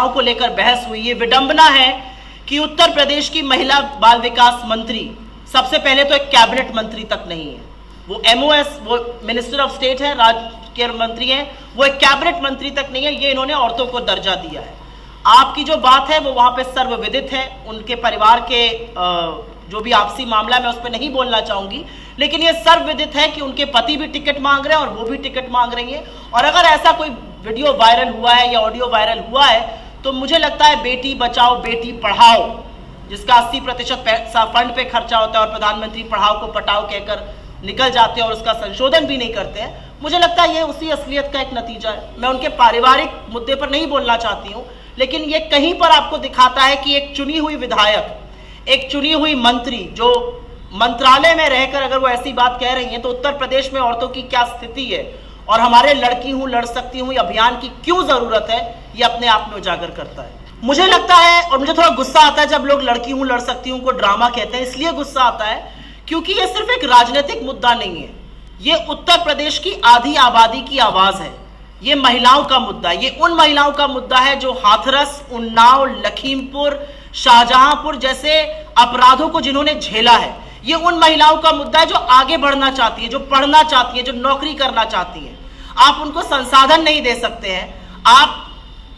महिलाओं को लेकर बहस हुई। ये विडंबना है कि उत्तर प्रदेश की महिला बाल विकास मंत्री सबसे पहले तो एक कैबिनेट मंत्री तक नहीं है, वो MOS, वो मिनिस्टर ऑफ स्टेट है, राज्य के मंत्री हैं, वो एक कैबिनेट मंत्री तक नहीं है। ये इन्होंने औरतों को दर्जा दिया है। आपकी जो बात है वो वहां पे सर्वविदित है, उनके परिवार के जो भी आपसी मामला है मैं उस पर नहीं बोलना चाहूंगी, लेकिन ये सर्वविदित है कि उनके पति भी टिकट मांग रहे हैं और वो भी टिकट मांग रही है। और अगर ऐसा कोई वीडियो वायरल हुआ है या ऑडियो वायरल हुआ है तो मुझे लगता है बेटी बचाओ बेटी पढ़ाओ, जिसका 80% फंड पे खर्चा होता है और प्रधानमंत्री पढ़ाओ को पटाओ कहकर निकल जाते हैं और उसका संशोधन भी नहीं करते हैं, मुझे लगता है ये उसी असलियत का एक नतीजा है। मैं उनके पारिवारिक मुद्दे पर नहीं बोलना चाहती हूँ, लेकिन ये कहीं पर आपको दिखाता है कि एक चुनी हुई विधायक, एक चुनी हुई मंत्री जो मंत्रालय में रहकर अगर वो ऐसी बात कह रही हैं तो उत्तर प्रदेश में औरतों की क्या स्थिति है और हमारे लड़की हूं लड़ सकती हूं अभियान की क्यों जरूरत है, ये अपने आप में उजागर करता है। मुझे लगता है और मुझे थोड़ा गुस्सा आता है जब लोग लड़की हूं लड़ सकती हूं को ड्रामा कहते हैं, इसलिए गुस्सा आता है क्योंकि ये सिर्फ एक राजनीतिक मुद्दा नहीं है, ये उत्तर प्रदेश की आधी आबादी की आवाज है, ये महिलाओं का मुद्दा है। ये उन महिलाओं का मुद्दा है जो हाथरस, उन्नाव, लखीमपुर, शाहजहांपुर जैसे अपराधों को जिन्होंने झेला है। ये उन महिलाओं का मुद्दा है जो आगे बढ़ना चाहती है, जो पढ़ना चाहती है, जो नौकरी करना चाहती है। आप उनको संसाधन नहीं दे सकते हैं, आप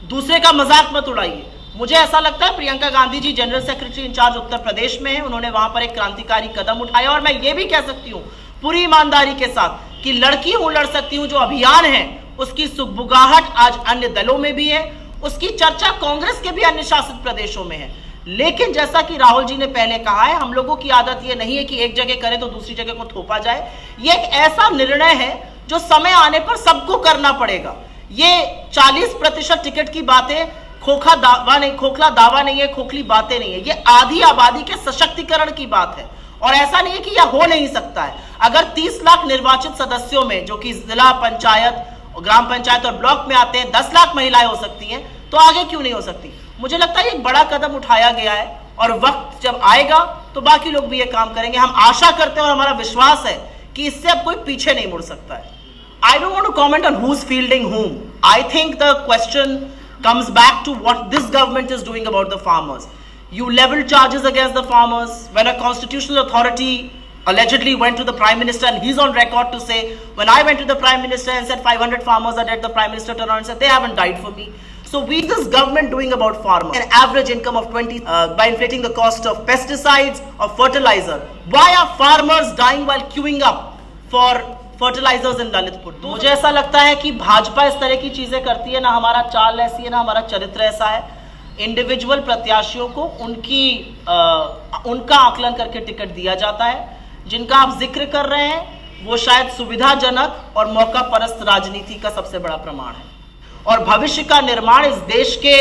दूसरे का मजाक मत उड़ाइए। मुझे ऐसा लगता है Priyanka Gandhi ji general secretary in charge Uttar Pradesh में है, उन्होंने वहां पर एक क्रांतिकारी कदम उठाया और मैं ये भी कह सकती हूँ पूरी ईमानदारी के साथ कि लड़की हूं लड़ सकती हूं जो अभियान है उसकी सुगबुगाहट आज अन्य दलों में भी है, उसकी चर्चा कांग्रेस के भी अन्य शासित प्रदेशों में है। लेकिन जैसा कि राहुल जी ने पहले कहा है, हम लोगों की आदत ये नहीं है कि एक जगह करें तो दूसरी जगह को थोपा जाए। ये एक ऐसा निर्णय है जो समय आने पर सबको करना पड़ेगा। ये 40% टिकट की बातें खोखला दावा नहीं है, खोखली बातें नहीं है, ये आधी आबादी के सशक्तिकरण की बात है और ऐसा नहीं है कि यह हो नहीं सकता है। अगर 30 लाख निर्वाचित सदस्यों में जो कि जिला पंचायत, ग्राम पंचायत और ब्लॉक में आते हैं 10 लाख महिलाएं हो सकती हैं, तो आगे क्यों नहीं हो सकती। मुझे लगता है एक बड़ा कदम उठाया गया है और वक्त जब आएगा तो बाकी लोग भी ये काम करेंगे। हम आशा करते हैं और हमारा विश्वास है कि इससे अब कोई पीछे नहीं मुड़ सकता है। I don't want to comment on who's fielding whom. I think the question comes back to what this government is doing about the farmers. You leveled charges against the farmers when a constitutional authority allegedly went to the Prime Minister, and he's on record to say, when I went to the Prime Minister and said 500 farmers are dead, the Prime Minister turned around and said, they haven't died for me. So what is this government doing about farmers? An average income of 20 by inflating the cost of pesticides or fertilizer. Why are farmers dying while queuing up for fertilisers in Lalitpur? मुझे ऐसा लगता है कि भाजपा इस तरह की चीजें करती है, ना हमारा चाल ऐसी है, ना हमारा चरित्र ऐसा है। इंडिविजुअल प्रत्याशियों को उनका आकलन करके टिकट दिया जाता है। जिनका आप जिक्र कर रहे हैं वो शायद सुविधाजनक और मौका परस्त राजनीति का सबसे बड़ा प्रमाण है। और भविष्य का निर्माण इस देश के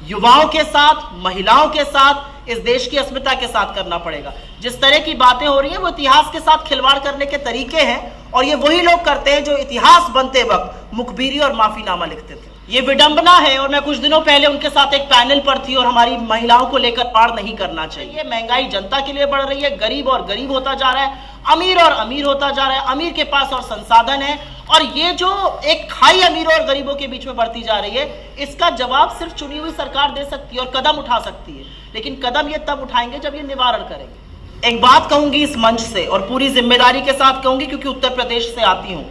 युवाओं के साथ, महिलाओं के साथ, इस देश की अस्मिता के साथ करना पड़ेगा। जिस तरह की बातें हो रही हैं वो इतिहास के साथ खिलवाड़ करने के तरीके हैं और ये वही लोग करते हैं जो इतिहास बनते वक्त मुखबिरी और माफीनामा लिखते थे। ये विडंबना है और मैं कुछ दिनों पहले उनके साथ एक पैनल पर थी और हमारी महिलाओं को लेकर पार नहीं करना चाहिए। महंगाई जनता के लिए बढ़ रही है, गरीब और गरीब होता जा रहा है, अमीर और अमीर होता जा रहा है, अमीर के पास और संसाधन है और ये जो एक खाई अमीरों और गरीबों के बीच में बढ़ती जा रही है, इसका जवाब सिर्फ चुनी हुई सरकार दे सकती है और कदम उठा सकती है। लेकिन कदम ये तब उठाएंगे जब ये निवारण करेंगे। एक बात कहूंगी इस मंच से और पूरी जिम्मेदारी के साथ कहूंगी क्योंकि उत्तर प्रदेश से आती हूं,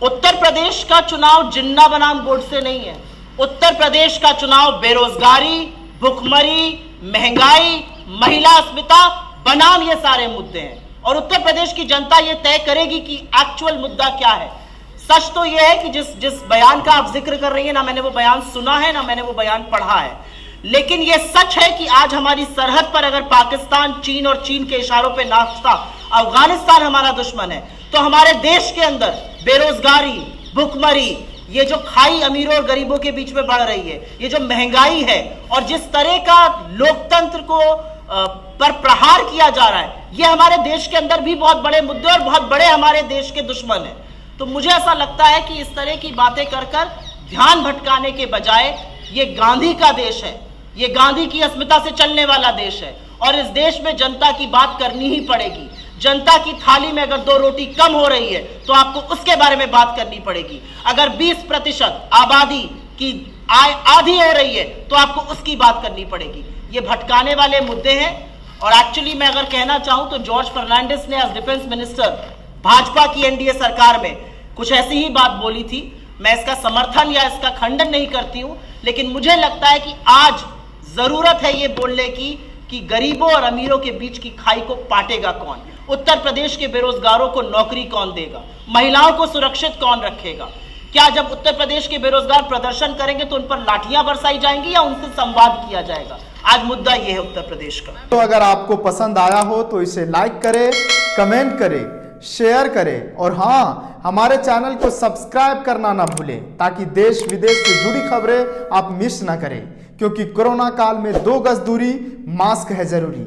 उत्तर प्रदेश का चुनाव जिन्ना बनाम गोडसे नहीं है। उत्तर प्रदेश का चुनाव बेरोजगारी, भुखमरी, महंगाई, महिला अस्मिता बनाम ये सारे मुद्दे हैं और उत्तर प्रदेश की जनता ये तय करेगी कि एक्चुअल मुद्दा क्या है। सच तो ये है कि जिस बयान का आप जिक्र कर रही है, ना मैंने वो बयान सुना है, ना मैंने वो बयान पढ़ा है, लेकिन ये सच है कि आज हमारी सरहद पर अगर पाकिस्तान, चीन और चीन के इशारों पे नाचता अफगानिस्तान हमारा दुश्मन है, तो हमारे देश के अंदर बेरोजगारी, भुखमरी, ये जो खाई अमीरों और गरीबों के बीच में बढ़ रही है, ये जो महंगाई है और जिस तरह का लोकतंत्र को पर प्रहार किया जा रहा है, ये हमारे देश के अंदर भी बहुत बड़े मुद्दे और बहुत बड़े हमारे देश के दुश्मन है। तो मुझे ऐसा लगता है कि इस तरह की बातें कर ध्यान भटकाने के बजाय ये गांधी का देश है, ये गांधी की अस्मिता से चलने वाला देश है और इस देश में जनता की बात करनी ही पड़ेगी। जनता की थाली में अगर 2 रोटी कम हो रही है तो आपको उसके बारे में बात करनी पड़ेगी। अगर 20% आबादी की आय आधी हो रही है तो आपको उसकी बात करनी पड़ेगी। ये भटकाने वाले मुद्दे हैं। और एक्चुअली मैं अगर कहना चाहूं तो जॉर्ज फर्नांडिस ने एज डिफेंस मिनिस्टर भाजपा की एनडीए सरकार में कुछ ऐसी ही बात बोली थी। मैं इसका समर्थन या इसका खंडन नहीं करती हूं, लेकिन मुझे लगता है कि आज जरूरत है ये बोलने की कि गरीबों और अमीरों के बीच की खाई को पाटेगा कौन, उत्तर प्रदेश के बेरोजगारों को नौकरी कौन देगा, महिलाओं को सुरक्षित कौन रखेगा। क्या जब उत्तर प्रदेश के बेरोजगार प्रदर्शन करेंगे तो उन पर लाठियां बरसाई जाएंगी या उनसे संवाद किया जाएगा? आज मुद्दा यह है उत्तर प्रदेश का। तो अगर आपको पसंद आया हो तो इसे लाइक करें, कमेंट करें, शेयर करें और हाँ, हमारे चैनल को सब्सक्राइब करना ना भूलें ताकि देश विदेश से जुड़ी खबरें आप मिस ना करें, क्योंकि कोरोना काल में 2 गज दूरी, मास्क है जरूरी।